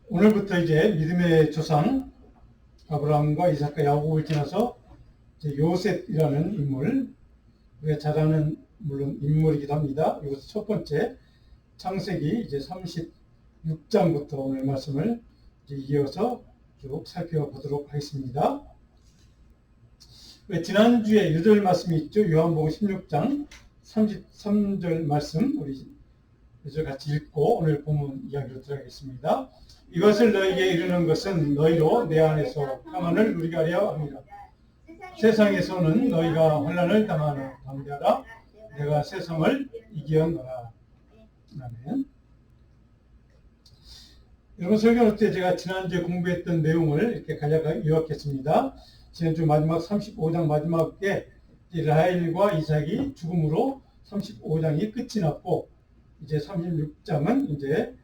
오늘부터 이제 믿음의 조상 아브라함과 이삭과 야곱을 지나서 이제 요셉이라는 인물, 우리가 잘 아는 물론 인물이기도 합니다. 이것이 첫 번째 창세기 이제 36장부터 오늘 말씀을 이제 이어서 쭉 살펴보도록 하겠습니다. 지난주에 유절 말씀이 있죠. 요한복음 16장 33절 말씀 우리 유절 같이 읽고 오늘 본문 이야기로 들어가겠습니다. 이것을 너희에게 이르는 것은 너희로 내 안에서 평안을 누리게 하려 합니다. 세상에서는 너희가 환난을 당하는 담대하라. 내가 세상을 이기었노라. 아멘. 여러분 설교할 때 제가 지난주에 공부했던 내용을 이렇게 간략하게 요약했습니다. 지난주 마지막 35장 마지막에 라헬과 이삭이 죽음으로 35장이 끝이 났고 이제 36장은 이제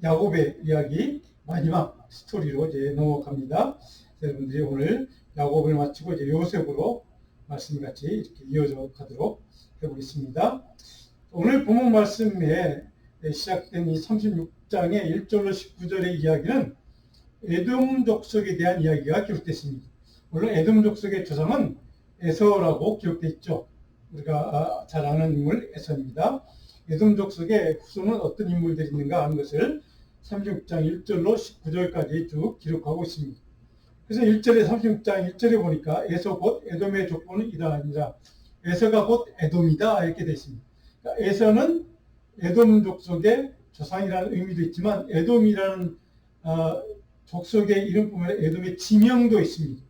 야곱의 이야기 마지막 스토리로 이제 넘어갑니다. 여러분들이 오늘 야곱을 마치고 이제 요셉으로 말씀을 같이 이렇게 이어져 가도록 해보겠습니다. 오늘 본문 말씀에 시작된 이 36장의 1절로 19절의 이야기는 에돔 족속에 대한 이야기가 기록됐습니다. 물론 에돔 족속의 조상은 에서라고 기록되어 있죠. 우리가 잘 아는 인물 에서입니다. 에돔 족속의 후손은 어떤 인물들이 있는가 하는 것을 36장 1절로 19절까지 쭉 기록하고 있습니다. 그래서 1절에 36장 1절에 보니까 에서 곧 에돔의 족보는 이다 아니라 에서가 곧 에돔이다 이렇게 되어 있습니다. 그러니까 에서는 에돔 족속의 조상이라는 의미도 있지만 에돔이라는 족속의 이름뿐만 아니라 에돔의 지명도 있습니다.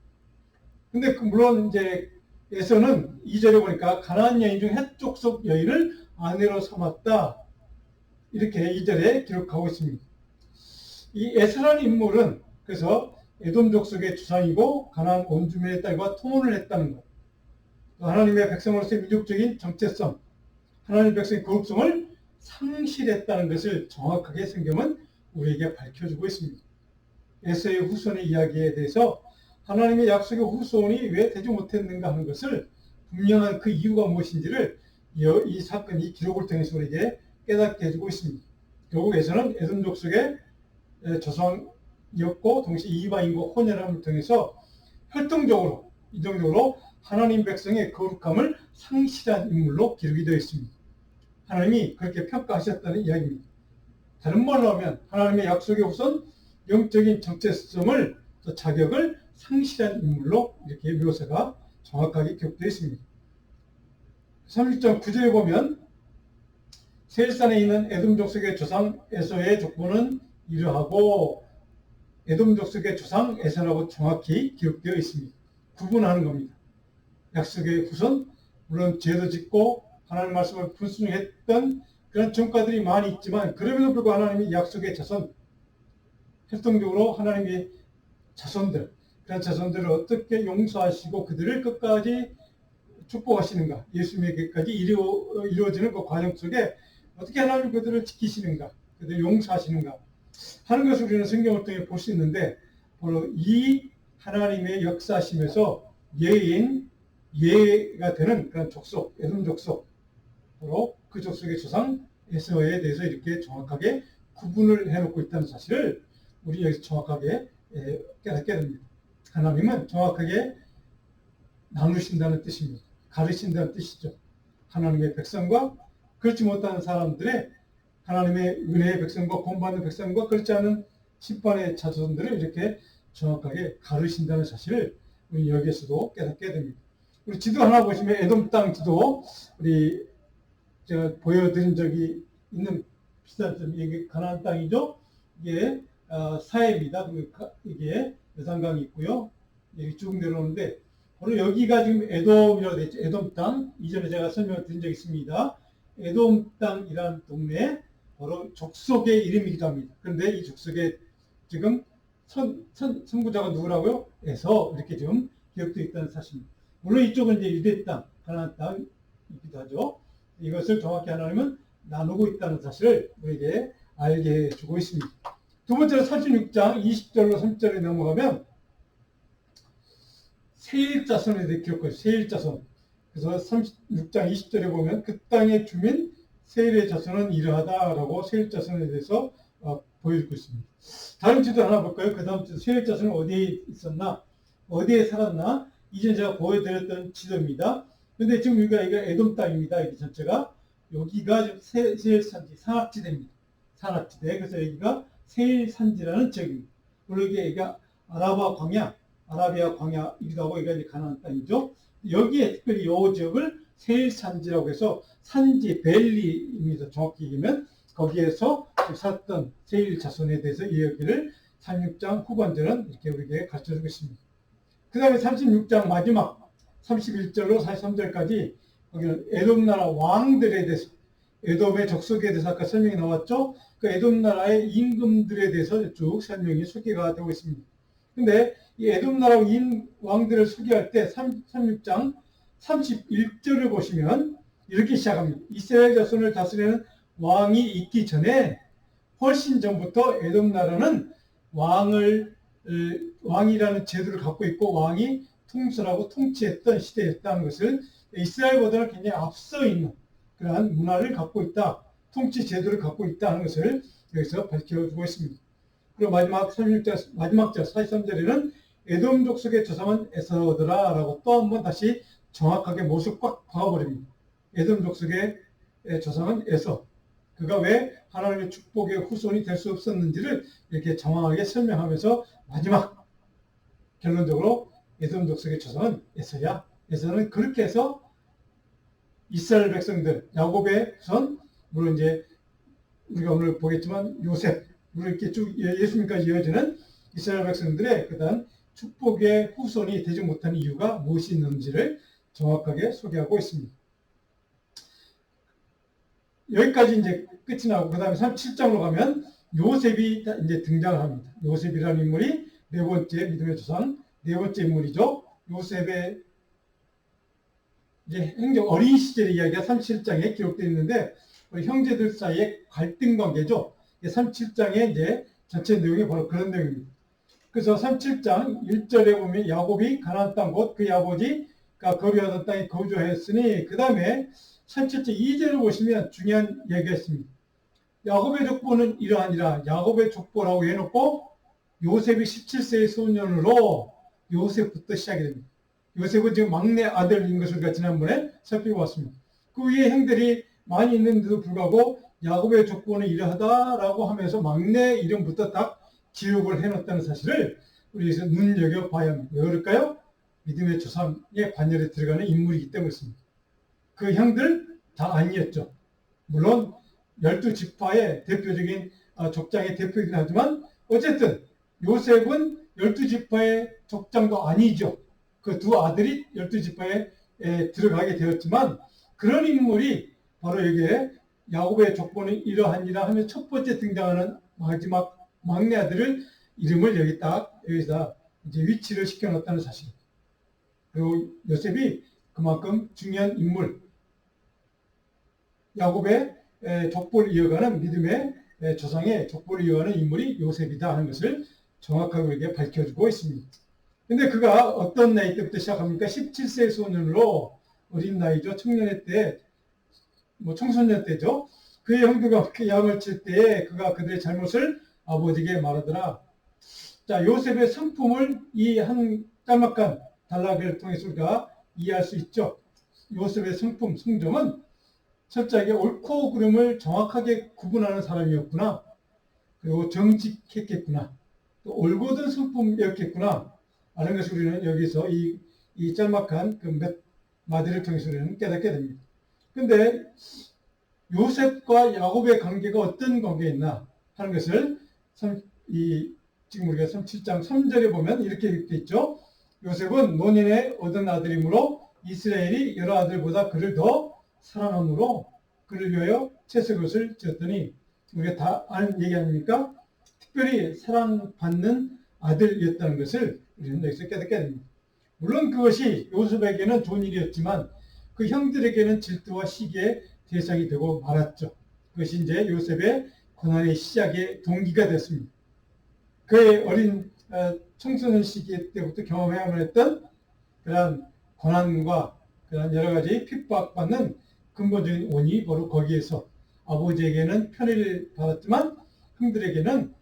근데 물론 이제 에서는 2절에 보니까 가나안 여인 중 헷 족속 여인을 아내로 삼았다 이렇게 2절에 기록하고 있습니다. 이 에서라는 인물은 그래서 에돔 족속의 조상이고 가나안 원주민의 딸과 통혼을 했다는 것, 하나님의 백성으로서의 민족적인 정체성, 하나님의 백성의 거룩성을 상실했다는 것을 정확하게 성경은 우리에게 밝혀주고 있습니다. 에서의 후손의 이야기에 대해서 하나님의 약속의 후손이 왜 되지 못했는가 하는 것을 분명한 그 이유가 무엇인지를 이 사건, 이 기록을 통해서 우리에게 깨닫게 해주고 있습니다. 결국 에서는 에돔 족속의 조상이었고 동시에 이방인과 혼혈함을 통해서 활동적으로, 이정적으로 하나님 백성의 거룩함을 상실한 인물로 기록이 되어 있습니다. 하나님이 그렇게 평가하셨다는 이야기입니다. 다른 말로 하면 하나님의 약속의 우선 영적인 정체성을 또 자격을 상실한 인물로 이렇게 묘사가 정확하게 기록되어 있습니다. 36장 9절에 보면 세일산에 있는 에돔 족속의 조상 에서의 족보는 이러하고 에돔 족속의 조상 에서라고 정확히 기록되어 있습니다. 구분하는 겁니다. 약속의 후손, 물론 죄도 짓고 하나님 말씀을 불순종했던 그런 전과들이 많이 있지만 그럼에도 불구하고 하나님이 약속의 자손, 활동적으로 하나님의 자손들, 그런 자손들을 어떻게 용서하시고 그들을 끝까지 축복하시는가, 예수님에게까지 이루어지는 그 과정 속에 어떻게 하나님 그들을 지키시는가, 그들을 용서하시는가 하는 것을 우리는 성경을 통해 볼 수 있는데, 바로 이 하나님의 역사심에서 예가 되는 그런 족속, 에돔 족속, 바로 그 족속의 조상 에서에 대해서 이렇게 정확하게 구분을 해놓고 있다는 사실을 우리 여기서 정확하게 깨닫게 됩니다. 하나님은 정확하게 나누신다는 뜻입니다. 가르친다는 뜻이죠. 하나님의 백성과 그렇지 못하는 사람들의, 하나님의 은혜의 백성과 구원받는 백성과 그렇지 않은 심판의 자손들을 이렇게 정확하게 가르친다는 사실을 우리 여기에서도 깨닫게 됩니다. 우리 지도 하나 보시면 에돔 땅 지도 우리 제가 보여드린 적이 있는 비슷한 점, 이게 가나안 땅이죠. 이게 사해입니다. 이게 여산강이 있고요. 여기 쭉 내려오는데 바로 여기가 지금 에돔이라고 되어 있죠. 에돔 땅. 이전에 제가 설명을 드린 적이 있습니다. 에돔 땅이라는 동네 바로 족속의 이름이기도 합니다. 그런데 이 족속의 지금 선구자가 누구라고요? 에서 이렇게 지금 기억되어 있다는 사실입니다. 물론 이쪽은 이제 유대 땅, 가나안 땅이기도 하죠. 이것을 정확히 하나님은 나누고 있다는 사실을 우리에게 알게 해주고 있습니다. 두 번째로 36장 20절로 30절에 넘어가면 세일자손에 대해 기록해요. 세일자손. 그래서 36장 20절에 보면 그 땅의 주민 세일의 자손은 이러하다라고 세일자손에 대해서 보여주고 있습니다. 다른 지도 하나 볼까요? 그 다음 지도 세력 자손은 어디에 있었나? 어디에 살았나? 이전 제가 보여드렸던 지도입니다. 근데 지금 여기가 에돔 땅입니다. 여기 전체가. 여기가 세일산지, 산악지대입니다. 산악지대. 그래서 여기가 세일산지라는 지역입니다. 물론 여기가 아라비아 광야이기도 하고, 여기가 이제 가나안 땅이죠. 여기에 특별히 이 지역을 세일산지라고 해서 산지, 밸리입니다. 정확히 얘기하면. 거기에서 살았던 세일 자손에 대해서 이야기를 36장 후반절은 이렇게 우리에게 가르쳐주고 있습니다. 그 다음에 36장 마지막 31절로 43절까지 거기는 에돔 나라 왕들에 대해서, 에돔의 족속에 대해서 아까 설명이 나왔죠. 그 에돔 나라의 임금들에 대해서 쭉 설명이 소개가 되고 있습니다. 근데 이 에돔 나라 왕들을 소개할 때 36장 31절을 보시면 이렇게 시작합니다. 이스라엘 자손을 다스리는 왕이 있기 전에 훨씬 전부터 에돔 나라는 왕이라는 제도를 갖고 있고 왕이 통솔하고 통치했던 시대였다는 것을, 이스라엘보다는 굉장히 앞서 있는 그러한 문화를 갖고 있다, 통치 제도를 갖고 있다는 것을 여기서 밝혀주고 있습니다. 그리고 마지막 36절, 마지막 절 43절에는 에돔 족속의 조상은 에서더라 라고 또 한 번 다시 정확하게 못을 꽉 박아버립니다. 에돔 족속의 조상은 에서, 그가 왜 하나님의 축복의 후손이 될 수 없었는지를 이렇게 정확하게 설명하면서 마지막 결론적으로 에돔 족속의 조상은 에서야. 에서는 그렇게 해서 이스라엘 백성들, 야곱의 son, 물론 이제 우리가 오늘 보겠지만 요셉, 물론 이렇게 쭉 예수님까지 이어지는 이스라엘 백성들의 그다음 축복의 후손이 되지 못한 이유가 무엇이 있는지를 정확하게 소개하고 있습니다. 여기까지 이제 끝이 나고, 그 다음에 37장으로 가면 요셉이 이제 등장을 합니다. 요셉이라는 인물이 네 번째 믿음의 조상, 네 번째 인물이죠. 요셉의 이제 행정 어린 시절의 이야기가 37장에 기록되어 있는데, 우리 형제들 사이의 갈등 관계죠. 37장의 이제 전체 내용이 바로 그런 내용입니다. 그래서 37장 1절에 보면 야곱이 가나안 땅 곧 그의 아버지가 거류하던 땅에 거주하였으니, 그 다음에 37장 2절을 보시면 중요한 얘기가 있습니다. 야곱의 족보는 이러하니라. 야곱의 족보라고 해놓고 요셉이 17세의 소년으로 요셉부터 시작이 됩니다. 요셉은 지금 막내 아들인 것을 우리가 지난번에 살펴봤습니다. 그 위에 형들이 많이 있는데도 불구하고 야곱의 족보는 이러하다라고 하면서 막내 이름부터 딱 기록을 해놨다는 사실을 우리에서 눈여겨봐야 합니다. 왜 그럴까요? 믿음의 조상의 반열에 들어가는 인물이기 때문이었습니다. 그 형들 다 아니었죠. 물론 12지파의 대표적인 족장의 대표이긴 하지만 어쨌든 요셉은 12지파의 족장도 아니죠. 그 두 아들이 12지파에 들어가게 되었지만, 그런 인물이 바로 여기에 야곱의 족보는 이러하니라 하면 첫 번째 등장하는 마지막 막내 아들을 이름을 여기다 이제 위치를 시켜놨다는 사실. 그리고 요셉이 그만큼 중요한 인물, 야곱의 족보를 이어가는 믿음의 조상의 족보를 이어가는 인물이 요셉이다 하는 것을 정확하게 우리에게 밝혀주고 있습니다. 근데 그가 어떤 나이 때부터 시작합니까? 17세 소년으로, 어린 나이죠. 청년의 때, 청소년 때죠. 그의 형들과 양을 칠 때에 그가 그들의 잘못을 아버지에게 말하더라. 자, 요셉의 성품을 이 한 짤막한 단락을 통해서 우리가 이해할 수 있죠. 요셉의 성품, 성정은 철저하게 옳고 그름을 정확하게 구분하는 사람이었구나. 그리고 정직했겠구나. 또 올곧은 성품이었겠구나. 라는 것을 우리는 여기서 이 짤막한 그 몇 마디를 통해서 우리는 깨닫게 됩니다. 근데 요셉과 야곱의 관계가 어떤 관계였나 하는 것을 지금 우리가 37장 3절에 보면 이렇게 되어 있죠. 요셉은 노년에 얻은 아들이므로 이스라엘이 여러 아들보다 그를 더 사랑함으로 그를 위하여 채색옷을 지었더니, 우리가 다 아는 얘기 아닙니까? 특별히 사랑받는 아들이었다는 것을 우리는 여기서 깨닫게 됩니다. 물론 그것이 요셉에게는 좋은 일이었지만 그 형들에게는 질투와 시기의 대상이 되고 말았죠. 그것이 이제 요셉의 고난의 시작의 동기가 됐습니다. 그의 어린 청소년 시기 때부터 경험해야만 했던 그런 고난과 그런 여러 가지 핍박받는 근본적인 원인이 바로 거기에서, 아버지에게는 편의를 받았지만 형들에게는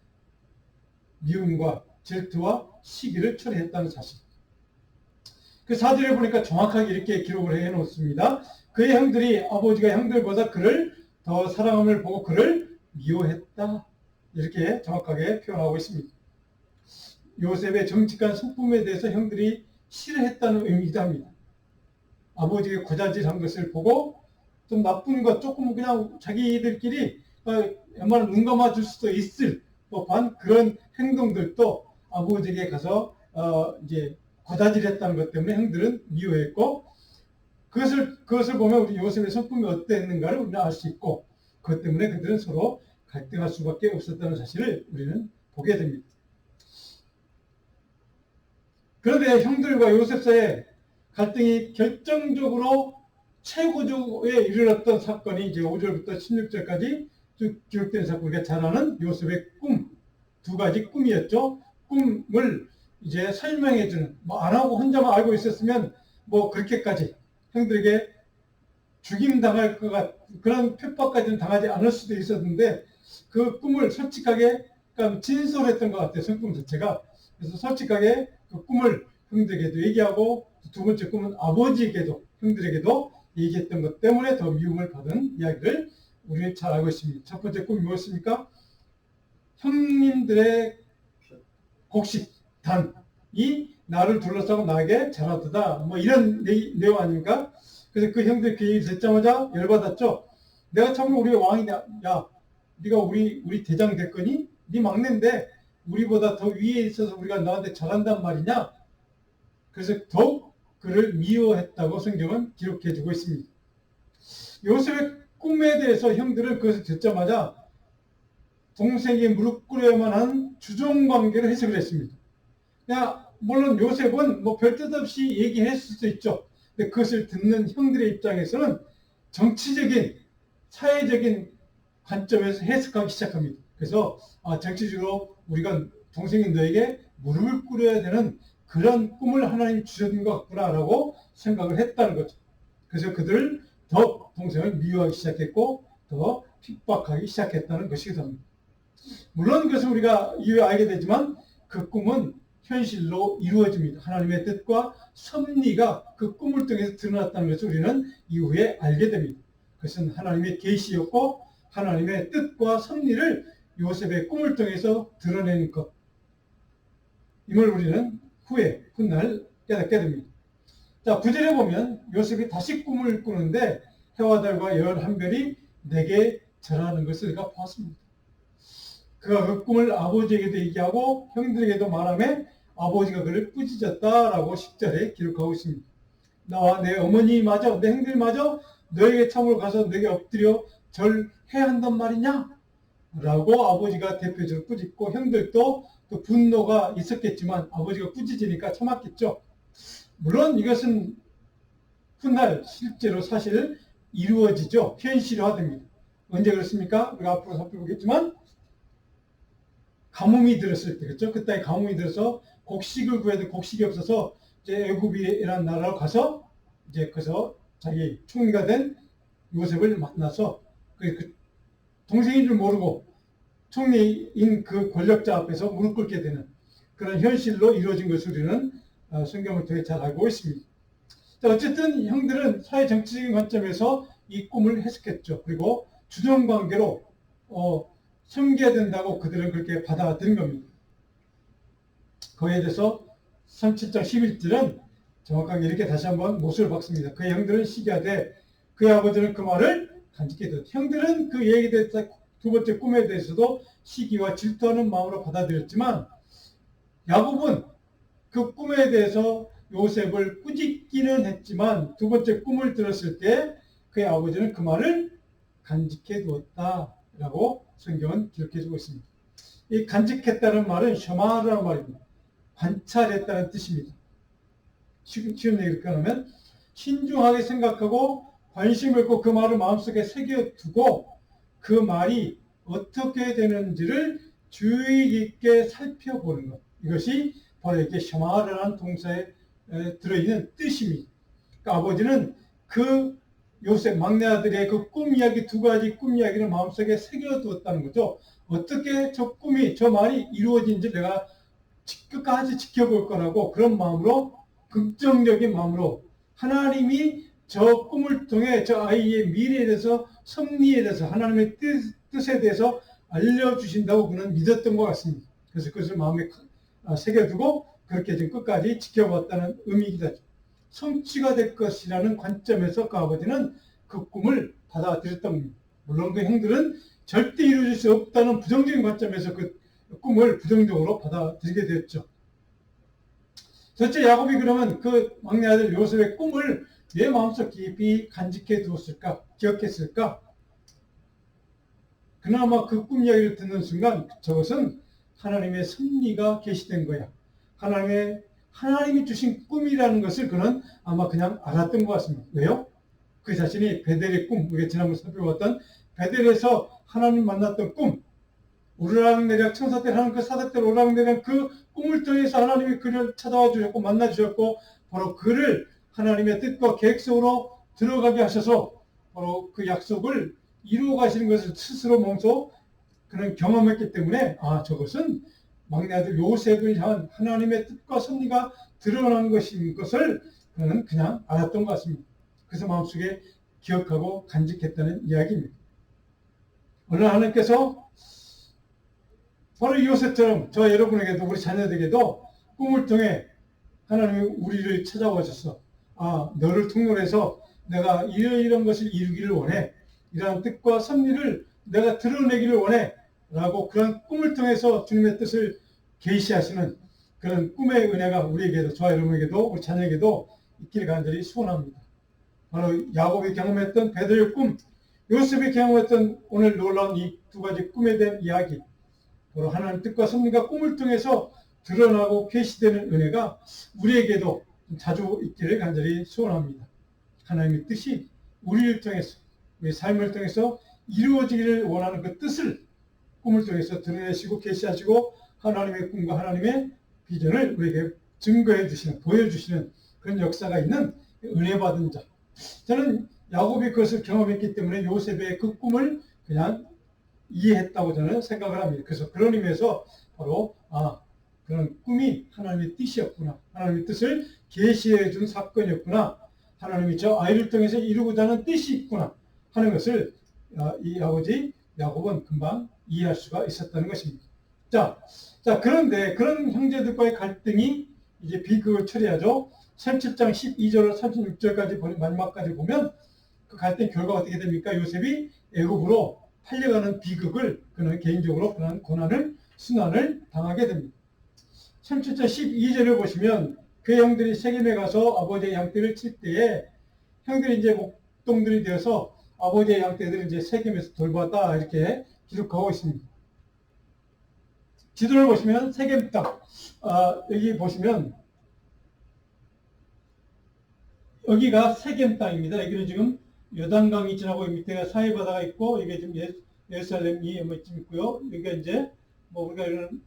미움과 질투와 시기를 초래했다는 사실. 그 사절에 보니까 정확하게 이렇게 기록을 해 놓습니다. 그의 형들이 아버지가 형들보다 그를 더 사랑함을 보고 그를 미워했다. 이렇게 정확하게 표현하고 있습니다. 요셉의 정직한 성품에 대해서 형들이 싫어했다는 의미이기도 합니다. 아버지가 고자질한 것을 보고 좀 나쁜 것, 조금 그냥 자기들끼리 웬만하면 눈 감아줄 수도 있을 법한 그런 행동들도 아버지에게 가서 이제 고자질했다는 것 때문에 형들은 미워했고, 그것을 보면 우리 요셉의 성품이 어땠는가를 우리는 알 수 있고, 그것 때문에 그들은 서로 갈등할 수밖에 없었다는 사실을 우리는 보게 됩니다. 그런데 형들과 요셉 사이에 갈등이 결정적으로 최고조에 이르렀던 사건이 이제 5절부터 16절까지 쭉 기록된 사건, 우리가 잘 아는 요셉의 꿈, 두 가지 꿈이었죠. 꿈을 이제 설명해주는, 안 하고 혼자만 알고 있었으면 그렇게까지 형들에게 죽임당할 것 같은 그런 핍박까지는 당하지 않을 수도 있었는데, 그 꿈을 솔직하게, 그러니까 진솔했던 것 같아요, 성품 자체가. 그래서 솔직하게 그 꿈을 형들에게도 얘기하고, 두 번째 꿈은 아버지에게도, 형들에게도 얘기했던 것 때문에 더 미움을 받은 이야기를 우리는 잘 알고 있습니다. 첫 번째 꿈이 무엇입니까? 형님들의 곡식단이 나를 둘러싸고 나에게 잘하도다. 이런 내용 아닙니까? 그래서 그 형들 그 얘기 듣자마자 열받았죠. 내가 참으로 우리 왕이냐? 야, 네가 우리 대장 될 거니? 네 막내인데 우리보다 더 위에 있어서 우리가 너한테 잘한단 말이냐? 그래서 더욱 그를 미워했다고 성경은 기록해주고 있습니다. 요셉의 꿈에 대해서 형들은 그것을 듣자마자 동생이 무릎 꿇어야만 한 주종관계를 해석을 했습니다. 물론 요셉은 별 뜻 없이 얘기했을 수도 있죠. 근데 그것을 듣는 형들의 입장에서는 정치적인, 사회적인 관점에서 해석하기 시작합니다. 그래서 정치적으로 우리가 동생이 너에게 무릎을 꿇어야 되는 그런 꿈을 하나님 주셨는 것 같구나라고 생각을 했다는 거죠. 그래서 그들을 더 동생을 미워하기 시작했고 더 핍박하기 시작했다는 것이기도 합니다. 물론 그것을 우리가 이후에 알게 되지만 그 꿈은 현실로 이루어집니다. 하나님의 뜻과 섭리가 그 꿈을 통해서 드러났다는 것을 우리는 이후에 알게 됩니다. 그것은 하나님의 계시였고 하나님의 뜻과 섭리를 요셉의 꿈을 통해서 드러내는 것, 이걸 우리는 훗날 깨닫게 됩니다. 자, 9절에 보면 요셉이 다시 꿈을 꾸는데 해와 달과 11별이 내게 절하는 것을 그가 보았습니다. 그가 그 꿈을 아버지에게도 얘기하고 형들에게도 말하며 아버지가 그를 꾸짖었다라고 10절에 기록하고 있습니다. 나와 내 어머니마저 내 형들마저 너에게 참으로 가서 너에게 엎드려 절해야 한단 말이냐? 라고 아버지가 대표적으로 꾸짖고 형들도 또 분노가 있었겠지만 아버지가 꾸짖으니까 참았겠죠. 물론 이것은 훗날 실제로 사실 이루어지죠. 현실화됩니다. 언제 그렇습니까? 우리가 앞으로 살펴보겠지만 가뭄이 들었을 때, 그렇죠? 그때 가뭄이 들어서 곡식을 구해도 곡식이 없어서 이제 애굽이라는 나라로 가서 이제 거기서 자기 총리가 된 요셉을 만나서 그 동생인 줄 모르고 총리인 그 권력자 앞에서 무릎 꿇게 되는 그런 현실로 이루어진 것을 우리는 성경을 통해 잘 알고 있습니다. 자, 어쨌든 형들은 사회 정치적인 관점에서 이 꿈을 해석했죠. 그리고 주종관계로 섬겨야 된다고 그들은 그렇게 받아들인 겁니다. 그에 대해서 37장 11절은 정확하게 이렇게 다시 한번 못을 박습니다. 그의 형들은 시기하되 그의 아버지는 그 말을 간직해 뒀다. 형들은 그 얘기에 대해서 두 번째 꿈에 대해서도 시기와 질투하는 마음으로 받아들였지만 야곱은 그 꿈에 대해서 요셉을 꾸짖기는 했지만 두 번째 꿈을 들었을 때 그의 아버지는 그 말을 간직해 두었다라고 성경은 기록해주고 있습니다. 이 간직했다는 말은 셔마라는 말입니다. 관찰했다는 뜻입니다. 쉬운 얘기를 끊으면 신중하게 생각하고 관심을 갖고 그 말을 마음속에 새겨두고 그 말이 어떻게 되는지를 주의 깊게 살펴보는 것. 이것이 바로 이렇게 셔마라는 동사에 들어있는 뜻입니다. 그러니까 아버지는 그 요셉 막내 아들의 그 꿈 이야기, 두 가지 꿈 이야기를 마음속에 새겨두었다는 거죠. 어떻게 저 꿈이, 저 말이 이루어진지 내가 끝까지 지켜볼 거라고, 그런 마음으로, 긍정적인 마음으로 하나님이 저 꿈을 통해 저 아이의 미래에 대해서, 섭리에 대해서, 하나님의 뜻에 대해서 알려주신다고 그는 믿었던 것 같습니다. 그래서 그것을 마음에 새겨두고 그렇게 지금 끝까지 지켜봤다는 의미이기도 하죠. 성취가 될 것이라는 관점에서 그 아버지는 그 꿈을 받아들였던 겁니다. 물론 그 형들은 절대 이루어질 수 없다는 부정적인 관점에서 그 꿈을 부정적으로 받아들이게 되었죠. 첫째, 야곱이 그러면 그 막내 아들 요셉의 꿈을 내 마음속 깊이 간직해 두었을까? 기억했을까? 그나마 그 꿈 이야기를 듣는 순간 저것은 하나님의 섭리가 계시된 거야. 하나님이 주신 꿈이라는 것을 그는 아마 그냥 알았던 것 같습니다. 왜요? 그 자신이 베델의 꿈, 우리가 지난번에 살펴봤던 베델에서 하나님 만났던 꿈, 오르락내리락 천사들 하는 그 사닥들 오르락내리락 그 꿈을 통해서 하나님이 그를 찾아와 주셨고 만나 주셨고, 바로 그를 하나님의 뜻과 계획 속으로 들어가게 하셔서 바로 그 약속을 이루어 가시는 것을 스스로 몸소 그는 경험했기 때문에, 저것은 막내 아들 요셉을 향한 하나님의 뜻과 섭리가 드러난 것인 것을 그는 그냥 알았던 것 같습니다. 그래서 마음속에 기억하고 간직했다는 이야기입니다. 오늘 하나님께서 바로 요셉처럼 저 여러분에게도, 우리 자녀들에게도 꿈을 통해 하나님이 우리를 찾아오셔서 너를 통로로 해서 내가 이런 것을 이루기를 원해, 이러한 뜻과 섭리를 내가 드러내기를 원해 라고 그런 꿈을 통해서 주님의 뜻을 계시하시는 그런 꿈의 은혜가 우리에게도, 저와 여러분에게도, 우리 자녀에게도 있기를 간절히 소원합니다. 바로 야곱이 경험했던 베델의 꿈, 요셉이 경험했던 오늘 놀라운 이 두 가지 꿈에 대한 이야기, 바로 하나님 뜻과 섭리가 꿈을 통해서 드러나고 계시되는 은혜가 우리에게도 자주 있기를 간절히 소원합니다. 하나님의 뜻이 우리를 통해서, 우리 삶을 통해서 이루어지기를 원하는 그 뜻을 꿈을 통해서 드러내시고 계시하시고 하나님의 꿈과 하나님의 비전을 우리에게 증거해 주시는, 보여주시는 그런 역사가 있는 은혜 받은 자. 저는 야곱이 그것을 경험했기 때문에 요셉의 그 꿈을 그냥 이해했다고 저는 생각을 합니다. 그래서 그런 의미에서 바로 그런 꿈이 하나님의 뜻이었구나, 하나님의 뜻을 계시해 준 사건이었구나, 하나님이 저 아이를 통해서 이루고자 하는 뜻이 있구나 하는 것을 이 아버지 야곱은 금방 이해할 수가 있었다는 것입니다. 자, 그런데 그런 형제들과의 갈등이 이제 비극을 초래하죠. 37장 12절로 36절까지 마지막까지 보면 그 갈등 결과가 어떻게 됩니까? 요셉이 애굽으로 팔려가는 비극을, 그는 개인적으로 그런 고난을, 순환을 당하게 됩니다. 37장 12절을 보시면 그 형들이 세겜에 가서 아버지의 양떼를 칠 때에 형들이 이제 목동들이 되어서 아버지의 양떼들을 이제 세겜에서 돌봤다 이렇게 기록하고 있습니다. 지도를 보시면 세겜 땅, 여기 보시면 여기가 세겜 땅입니다. 여기는 지금 요단강이 지나고 밑에가 사해바다가 있고, 이게 지금 예루살렘이 좀 있고요. 여기가 이제 우리가 이런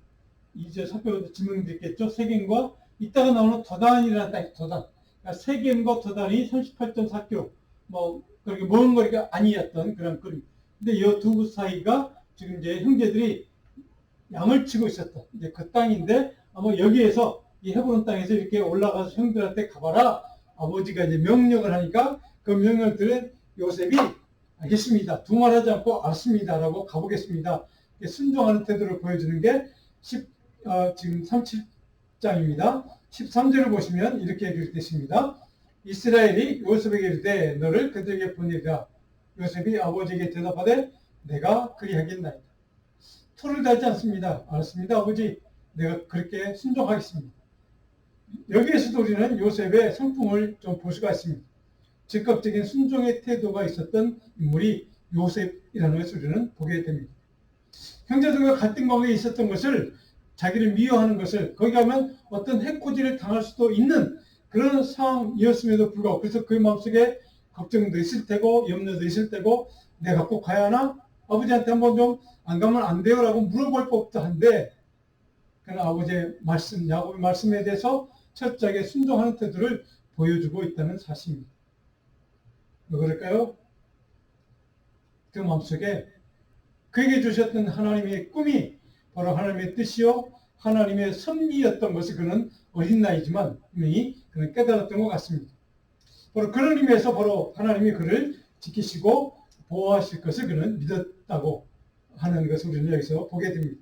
이제 살펴보는 질문이 있겠죠. 세겜과 이따가 나오는 도단이라는 땅이 도단. 그러니까 세겜과 도단이 38.4km 그렇게 먼 거리가 아니었던 그런 거리. 근데 이 두 사이가 지금 이제 형제들이 양을 치고 있었던 이제 그 땅인데, 아마 여기에서 이 헤브론 땅에서 이렇게 올라가서 형들한테 가봐라, 아버지가 이제 명령을 하니까 그 명령들은 요셉이 알겠습니다, 두말하지 않고 알았습니다라고 가보겠습니다, 순종하는 태도를 보여주는 게 지금 37장입니다. 13절을 보시면 이렇게 기록됐습니다. 이스라엘이 요셉에게 이르되 너를 그들에게 보내리라. 요셉이 아버지에게 대답하되 내가 그리하겠나이다. 토를 달지 않습니다. 알았습니다, 아버지. 내가 그렇게 순종하겠습니다. 여기에서도 우리는 요셉의 성품을 좀 볼 수가 있습니다. 즉각적인 순종의 태도가 있었던 인물이 요셉이라는 것을 우리는 보게 됩니다. 형제들과 갈등 관계에 있었던 것을, 자기를 미워하는 것을, 거기 가면 어떤 해코지를 당할 수도 있는 그런 상황이었음에도 불구하고, 그래서 그 마음속에 걱정도 있을 테고 염려도 있을 테고, 내가 꼭 가야 하나? 아버지한테 한번 좀 안 가면 안 돼요 라고 물어볼 법도 한데, 그러나 아버지의 말씀, 야곱의 말씀에 대해서 철저하게 순종하는 태도를 보여주고 있다는 사실입니다. 왜 그럴까요? 그 마음속에 그에게 주셨던 하나님의 꿈이 바로 하나님의 뜻이요 하나님의 섭리였던 것을 그는 어린 나이지만 분명히 그는 깨달았던 것 같습니다. 바로 그런 의미에서 바로 하나님이 그를 지키시고 보호하실 것을 그는 믿었다고 하는 것을 우리는 여기서 보게 됩니다.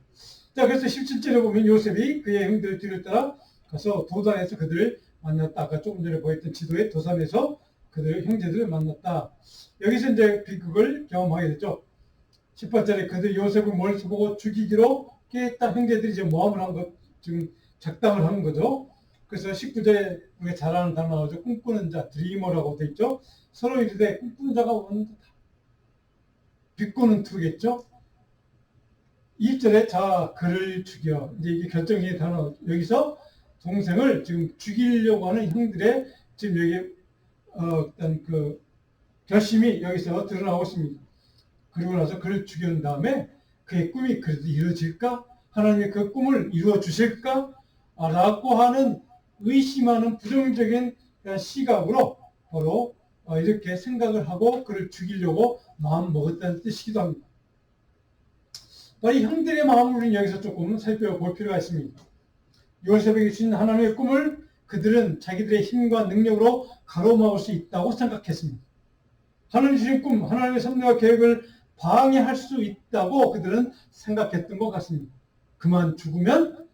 자, 그래서 17절에 보면 요셉이 그의 형들의 뒤를 따라 가서 도단에서 그들을 만났다. 아까 조금 전에 보였던 지도의 도산에서 그들의 형제들을 만났다. 여기서 이제 비극을 경험하게 됐죠. 18절에 그들 요셉을 멀리서 보고 죽이기로 깨했다. 형제들이 이제 모함을 한 것, 지금 작당을 하는 거죠. 그래서 19절에 우리가 잘 아는 단어 나오죠. 꿈꾸는 자, 드리머라고 돼 있죠. 서로 이르되 꿈꾸는 자가 원한다. 비꼬는 투겠죠. 2절에 자 그를 죽여. 이제 이게 결정적인 단어. 여기서 동생을 지금 죽이려고 하는 형들의 지금 여기 어떤 그 결심이 여기서 드러나고 있습니다. 그리고 나서 그를 죽인 다음에 그의 꿈이 그래도 이루어질까? 하나님이 그 꿈을 이루어 주실까? 라고 하는 의심하는 부정적인 시각으로 바로 이렇게 생각을 하고 그를 죽이려고 마음 먹었다는 뜻이기도 합니다. 이 형들의 마음을 우리는 여기서 조금 살펴볼 필요가 있습니다. 요셉에게 주신 하나님의 꿈을 그들은 자기들의 힘과 능력으로 가로막을 수 있다고 생각했습니다. 하나님 주신 꿈, 하나님의 섭리와 계획을 방해할 수 있다고 그들은 생각했던 것 같습니다. 그만 죽으면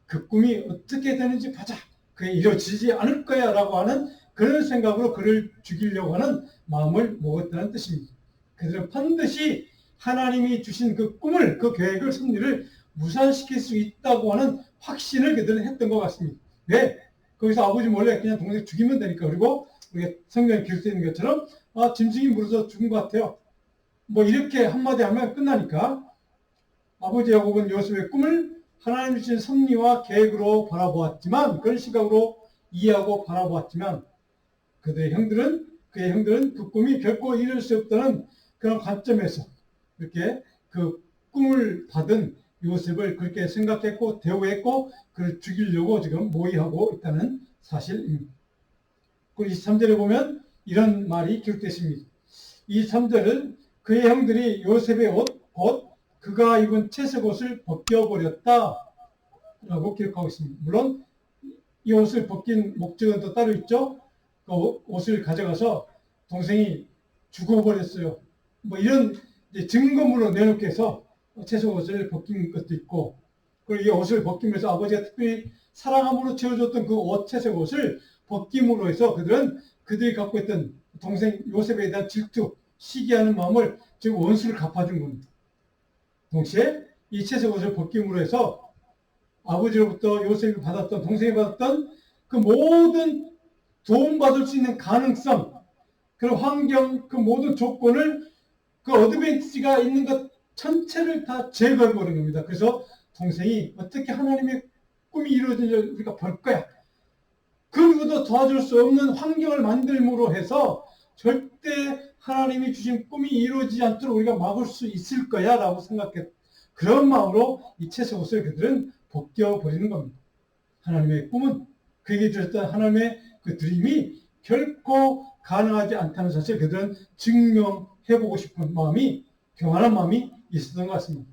그 꿈이 어떻게 되는지 보자. 그게 이루어지지 않을 거야 라고 하는 그런 생각으로 그를 죽이려고 하는 마음을 먹었다는 뜻입니다. 그들은 반드시 하나님이 주신 그 꿈을, 그 계획을, 섭리를 무산시킬 수 있다고 하는 확신을 그들은 했던 것 같습니다. 왜? 거기서 아버지 몰래 그냥 동생 죽이면 되니까. 그리고 우리가 성경에 기록되어 있는 것처럼 짐승이 물어서 죽은 것 같아요. 뭐 이렇게 한마디 하면 끝나니까 아버지 야곱은 요셉의 꿈을 하나님이 주신 섭리와 계획으로 바라보았지만, 그런 시각으로 이해하고 바라보았지만 그의 형들은 그 꿈이 결코 이룰 수 없다는 그런 관점에서 이렇게 그 꿈을 받은 요셉을 그렇게 생각했고 대우했고 그를 죽이려고 지금 모의하고 있다는 사실입니다. 그리고 23절에 보면 이런 말이 기록되어 있습니다. 23절은 그의 형들이 요셉의 옷, 곧 그가 입은 채색 옷을 벗겨버렸다 라고 기록하고 있습니다. 물론 이 옷을 벗긴 목적은 또 따로 있죠. 그 옷을 가져가서 동생이 죽어버렸어요. 뭐 이런 증거물로 내놓게 해서 채색 옷을 벗긴 것도 있고, 그리고 이 옷을 벗기면서 아버지가 특별히 사랑함으로 채워줬던 그 옷 채색 옷을 벗김으로 해서 그들은 그들이 갖고 있던 동생 요셉에 대한 질투, 시기하는 마음을 지금 원수를 갚아준 겁니다. 동시에 이 채색 옷을 벗김으로 해서 아버지로부터 요셉이 받았던, 동생이 받았던 그 모든 도움받을 수 있는 가능성, 그런 환경, 그 모든 조건을 그 어드밴티지가 있는 것 전체를 다 제거해버린 겁니다. 그래서 동생이 어떻게 하나님의 꿈이 이루어지는지 우리가 볼 거야. 그 누구도 도와줄 수 없는 환경을 만들므로 해서 절대 하나님이 주신 꿈이 이루어지지 않도록 우리가 막을 수 있을 거야 라고 생각했. 그런 마음으로 이 채색 옷을 그들은 벗겨버리는 겁니다. 하나님의 꿈은 그에게 주셨던 하나님의 그 드림이 결코 가능하지 않다는 사실 그들은 증명해보고 싶은 마음이, 교만한 마음이 있었던 것 같습니다.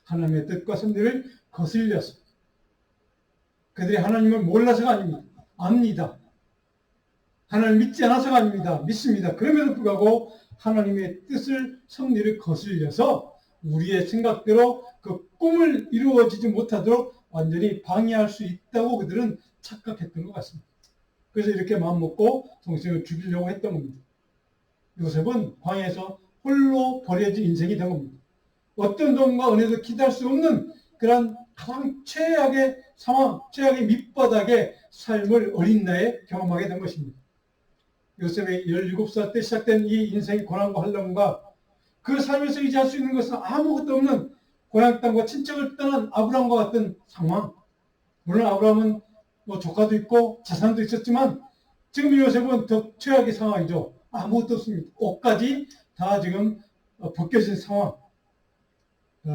하나님의 뜻과 섭리를 거슬려서, 그들이 하나님을 몰라서가 아닙니다. 압니다. 하나님 믿지 않아서가 아닙니다. 믿습니다. 그럼에도 불구하고 하나님의 뜻을, 섭리를 거슬려서 우리의 생각대로 그 꿈을 이루어지지 못하도록 완전히 방해할 수 있다고 그들은 착각했던 것 같습니다. 그래서 이렇게 마음먹고 동생을 죽이려고 했던 겁니다. 요셉은 광야에서 홀로 버려진 인생이 된 겁니다. 어떤 도움과 은혜도 기대할 수 없는 그런 가장 최악의 상황, 최악의 밑바닥의 삶을 어린 나이에 경험하게 된 것입니다. 요셉의 17살 때 시작된 이 인생의 고난과 환난과 그 삶에서 의지할 수 있는 것은 아무것도 없는 고향 땅과 친척을 떠난 아브라함과 같은 상황. 물론 아브라함은 뭐 조카도 있고 자산도 있었지만 지금 요셉은 더 최악의 상황이죠. 아무것도 없습니다. 옷까지 다 지금 벗겨진 상황.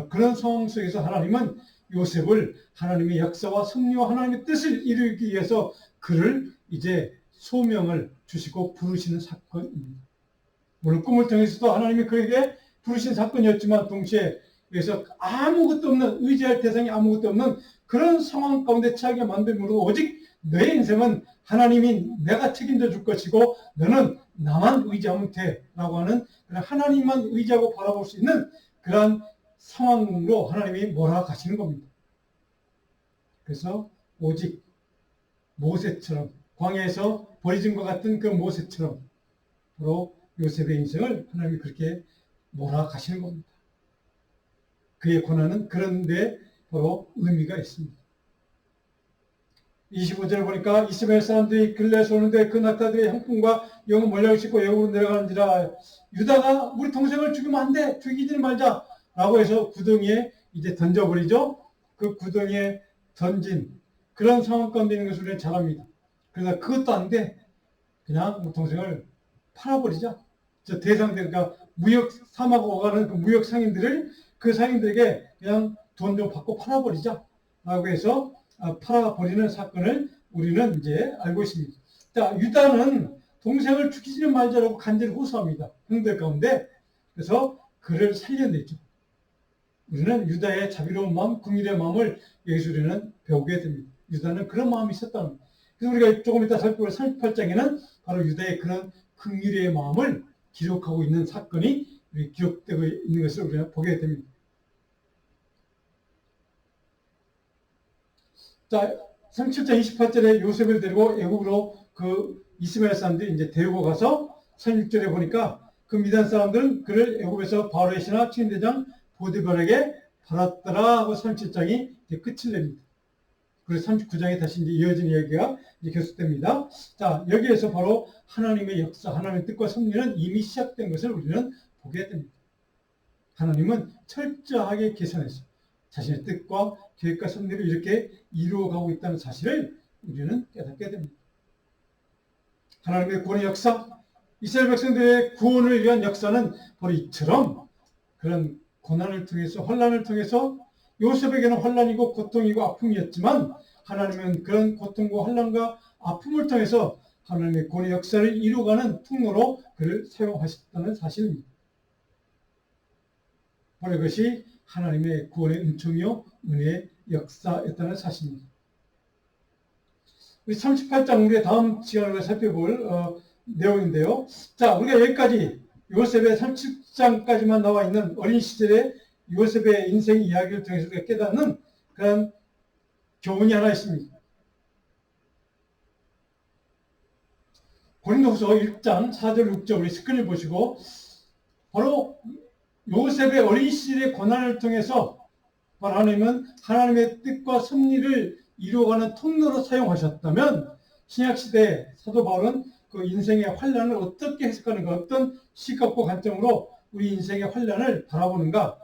그런 상황 속에서 하나님은 요셉을 하나님의 역사와 섭리와 하나님의 뜻을 이루기 위해서 그를 이제 소명을 주시고 부르시는 사건입니다. 물론 꿈을 통해서도 하나님이 그에게 부르신 사건이었지만 동시에 그래서 아무것도 없는, 의지할 대상이 아무것도 없는 그런 상황 가운데 처하게 만들므로 오직 너의 인생은 하나님이 내가 책임져 줄 것이고 너는 나만 의지하면 돼 라고 하는 그런 하나님만 의지하고 바라볼 수 있는 그런 상황으로 하나님이 몰아가시는 겁니다. 그래서 오직 모세처럼 광야에서 버려진 것 같은 그 모세처럼 바로 요셉의 인생을 하나님이 그렇게 몰아가시는 겁니다. 그의 고난은 그런데 바로 의미가 있습니다. 25절에 보니까 이스라엘 사람들이 길르앗에서 오는데 그 낙타들의 향품과 영은 몰려를 싣고 애굽으로 내려가는지라 유다가 우리 동생을 죽이면 안 돼, 죽이지 말자 라고 해서 구덩이에 이제 던져버리죠. 그 구덩이에 던진 그런 상황 가운데 있는 것을 우리는 잘 압니다. 그러나 그것도 안 돼. 그냥 우리 동생을 팔아버리자. 저 대상들, 그러니까 무역 사막으로 가는 그 무역 상인들을 그 상인들에게 그냥 돈 좀 받고 팔아버리자 라고 해서 팔아버리는 사건을 우리는 이제 알고 있습니다. 자, 유다는 동생을 죽이지는 말자라고 간절히 호소합니다. 형들 가운데. 그래서 그를 살려냈죠. 우리는 유다의 자비로운 마음, 긍휼의 마음을 여기서 우리는 배우게 됩니다. 유다는 그런 마음이 있었다는 겁니다. 그래서 우리가 조금 이따 살펴볼 38장에는 바로 유다의 그런 긍휼의 마음을 기록하고 있는 사건이 기록되고 있는 것을 우리가 보게 됩니다. 자, 37장 28절에 요셉을 데리고 애굽으로 그 이스마엘 사람들이 이제 데리고 가서 36절에 보니까 그 미디안 사람들은 그를 애굽에서 바로의 신하 측임대장 보디발에게 팔았더라 하고 37장이 끝을 냅니다. 그래서 39장에 다시 이제 이어진 이야기가 이제 계속됩니다. 자, 여기에서 바로 하나님의 역사, 하나님의 뜻과 섭리는 이미 시작된 것을 우리는 보게 됩니다. 하나님은 철저하게 계산해서 자신의 뜻과 계획과 섭리를 이렇게 이루어가고 있다는 사실을 우리는 깨닫게 됩니다. 하나님의 구원의 역사, 이스라엘 백성들의 구원을 위한 역사는 바로 이처럼 그런 고난을 통해서, 환난을 통해서 요셉에게는 환난이고 고통이고 아픔이었지만 하나님은 그런 고통과 환난과 아픔을 통해서 하나님의 구원의 역사를 이루어가는 통로로 그를 사용하셨다는 사실입니다. 바로 이것이 하나님의 구원의 은총이요 은혜의 역사였다는 사실입니다. 우리 38장 우리의 다음 시간에 살펴볼 내용인데요. 자, 우리가 여기까지 요셉의 37장까지만 나와 있는 어린 시절의 요셉의 인생 이야기를 통해서 우리가 깨닫는 그런 교훈이 하나 있습니다. 고린도후서 1장 4절 6절 우리 스크린 보시고 바로 요셉의 어린 시절의 고난을 통해서 하나님은 하나님의 뜻과 섭리를 이루어가는 통로로 사용하셨다면 신약시대 사도 바울은 그 인생의 환난을 어떻게 해석하는가, 어떤 시각과 관점으로 우리 인생의 환난을 바라보는가.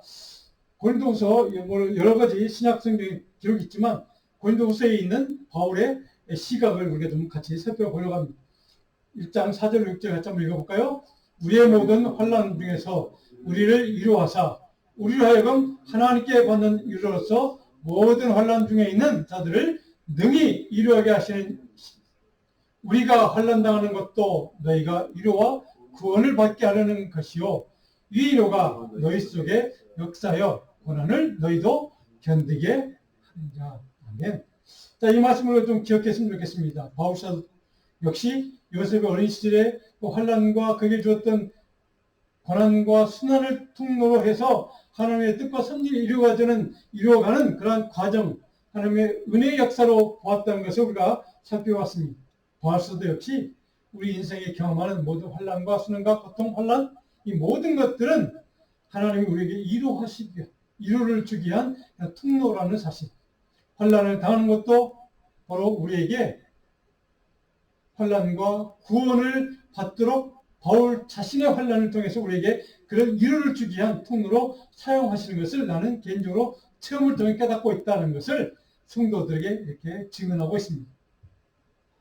고린도후서 여러 가지 신약 성경에 기록이 있지만 고린도후서에 있는 바울의 시각을 우리가 좀 같이 살펴보려고 합니다. 1장 4절 6절 같이 한번 읽어볼까요? 우리의 모든 환난 중에서 우리를 이루하사 우리로 하여금 하나님께 받는 유로로서 모든 환난 중에 있는 자들을 능히 이루하게 하시는 우리가 환난 당하는 것도 너희가 이루와 구원을 받게 하려는 것이요 이 이루가 너희 속에 역사하여 고난을 너희도 견디게 하는 자. 아멘. 자, 이 말씀을 좀 기억했으면 좋겠습니다. 바울사 역시 요셉의 어린 시절에 그 환난과 그게 주었던 고난과 순환을 통로로 해서 하나님의 뜻과 섭리를 이루어가는 그러한 과정, 하나님의 은혜의 역사로 보았다는 것을 우리가 살펴봤습니다. 바울사도 역시 우리 인생에 경험하는 모든 환난과 순환과 고통, 환난, 이 모든 것들은 하나님이 우리에게 이루를 주기 위한 통로라는 사실. 환난을 당하는 것도 바로 우리에게 환난과 구원을 받도록 바울 자신의 환난을 통해서 우리에게 그런 이루를 주기 위한 통로로 사용하시는 것을 나는 개인적으로 체험을 통해 깨닫고 있다는 것을 성도들에게 이렇게 증언하고 있습니다.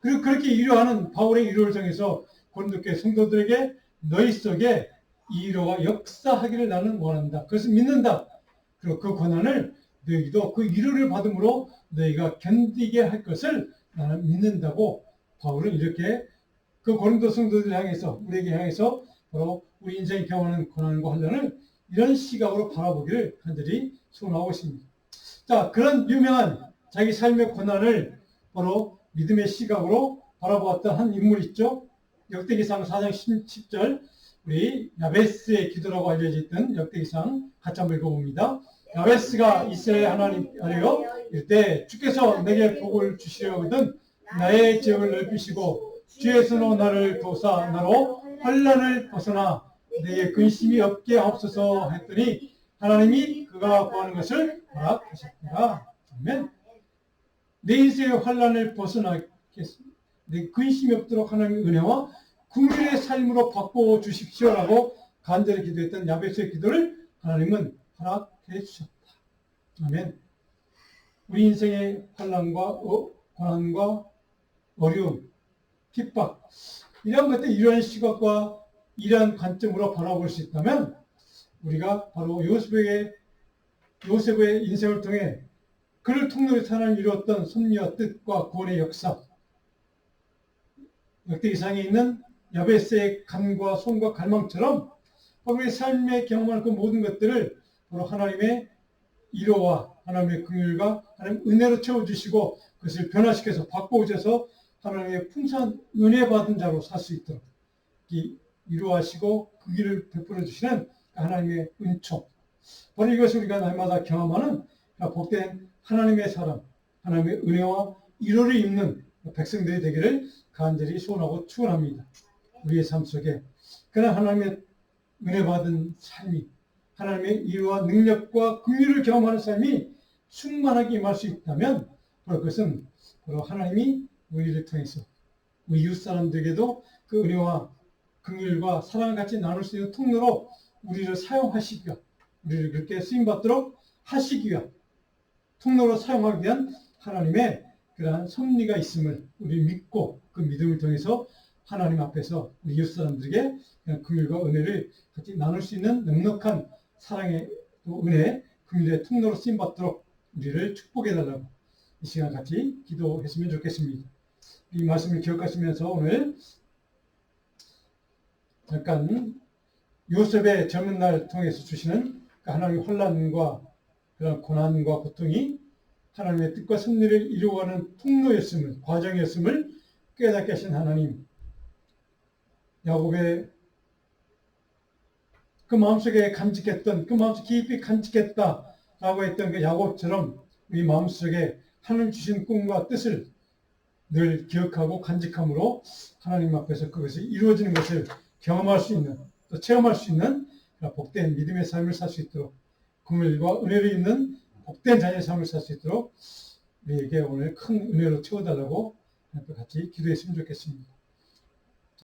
그리고 그렇게 이루하는 바울의 이루를 통해서 고린도교회 성도들에게 너희 속에 이 이루가 역사하기를 나는 원한다. 그것을 믿는다. 그리고 그 고난을 너희도 그 이루를 받음으로 너희가 견디게 할 것을 나는 믿는다고 바울은 이렇게 그 고린도 성도들 향해서 우리에게 향해서 바로 우리 인생이 경험하는 고난과 환난을 이런 시각으로 바라보기를 간절히 소원하고 있습니다. 자, 그런 유명한 자기 삶의 고난을 바로 믿음의 시각으로 바라보았던 한 인물이 있죠. 역대기상 4장 10절 우리 야베스의 기도라고 알려져 있던 역대기상 같이 한번 읽어봅니다. 야베스가 이스라엘 하나님 아래요 이때 주께서 내게 복을 주시려거든 나의 지역을 넓히시고 주의 손으로 나를 도우사 나로 환난을 벗어나 내게 근심이 없게 하옵소서 했더니 하나님이 그가 구하는 것을 허락하셨더라. 아멘. 내 인생의 환난을 벗어나게 내 근심이 없도록 하나님의 은혜와 국민의 삶으로 바꿔 주십시오라고 간절히 기도했던 야베스의 기도를 하나님은 허락해 주셨다. 아멘. 우리 인생의 환난과 고난과 어려움, 핍박 이런 것들 이러한 시각과 이러한 관점으로 바라볼 수 있다면 우리가 바로 요셉의 인생을 통해 그를 통로로 하나님이 이루었던 섭리와 뜻과 구원의 역사 역대기상에 있는 야베스의 간과 손과 갈망처럼 바로 우리 삶에 경험하는 그 모든 것들을 바로 하나님의 위로와 하나님의 긍휼과 하나님의 은혜로 채워주시고 그것을 변화시켜서 바꿔오셔서 하나님의 풍성한 은혜 받은 자로 살 수 있도록 위로하시고 그 길을 베풀어 주시는 하나님의 은총 바로 이것을 우리가 날마다 경험하는 복된 하나님의 사랑 하나님의 은혜와 위로를 입는 백성들이 되기를 간절히 소원하고 축원합니다. 우리의 삶 속에 그런 하나님의 은혜 받은 삶이 하나님의 위로와 능력과 긍휼을 경험하는 삶이 충만하게 임할 수 있다면 바로 그것은 바로 하나님이 우리를 통해서 우리 이웃 사람들에게도 그 은혜와 긍휼과 사랑을 같이 나눌 수 있는 통로로 우리를 사용하시기 위한 우리를 그렇게 쓰임받도록 하시기 위한 통로로 사용하기 위한 하나님의 그러한 섭리가 있음을 우리 믿고 그 믿음을 통해서 하나님 앞에서 우리 이웃 사람들에게 긍휼과 은혜를 같이 나눌 수 있는 넉넉한 사랑의 은혜, 긍휼의 통로로 쓰임받도록 우리를 축복해달라고 이 시간 같이 기도했으면 좋겠습니다. 이 말씀을 기억하시면서 오늘 잠깐 요셉의 젊은 날 통해서 주시는 하나님의 혼란과 그런 고난과 고통이 하나님의 뜻과 섭리를 이루어가는 통로였음을, 과정이었음을 깨닫게 하신 하나님, 야곱의 그 마음속에 간직했던, 그 마음속 깊이 간직했다라고 했던 그 야곱처럼 우리 마음속에 하나님 주신 꿈과 뜻을 늘 기억하고 간직함으로 하나님 앞에서 그것이 이루어지는 것을 경험할 수 있는, 또 체험할 수 있는 복된 믿음의 삶을 살 수 있도록 긍휼과 은혜를 입는 복된 자녀의 삶을 살 수 있도록 우리에게 오늘 큰 은혜로 채워달라고 같이 기도했으면 좋겠습니다.